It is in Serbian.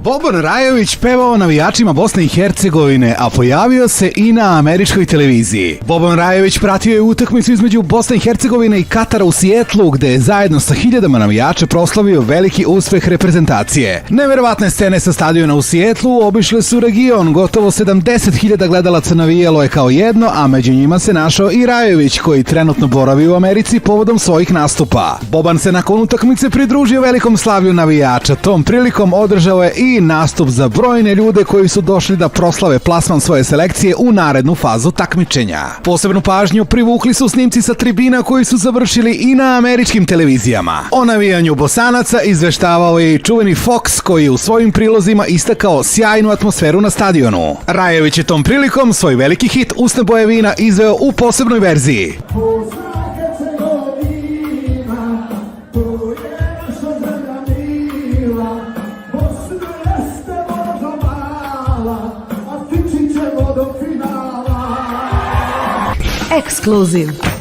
Boban Rajović pevao navijačima Bosne i Hercegovine, a pojavio se i na američkoj televiziji. Boban Rajović pratio je utakmicu između Bosne i Hercegovine i Katara u Sijetlu, gde je zajedno sa hiljadama navijača proslavio veliki uspeh reprezentacije. Neverovatne scene sa stadiona u Sijetlu obišle su region, gotovo 70.000 gledalaca navijalo je kao jedno, a među njima se našao i Rajović, koji trenutno boravi u Americi povodom svojih nastupa. Boban se nakon utakmice pridružio velikom slavlju navijača. Tom prilikom održao je i nastup za brojne ljude koji su došli da proslave plasman svoje selekcije u narednu fazu takmičenja. Posebnu pažnju privukli su snimci sa tribina koji su završili i na američkim televizijama. O navijanju Bosanaca izveštavao je i čuveni Fox, koji je u svojim prilozima istakao sjajnu atmosferu na stadionu. Rajović je tom prilikom svoj veliki hit Usne boje vina izveo u posebnoj verziji. Exclusive.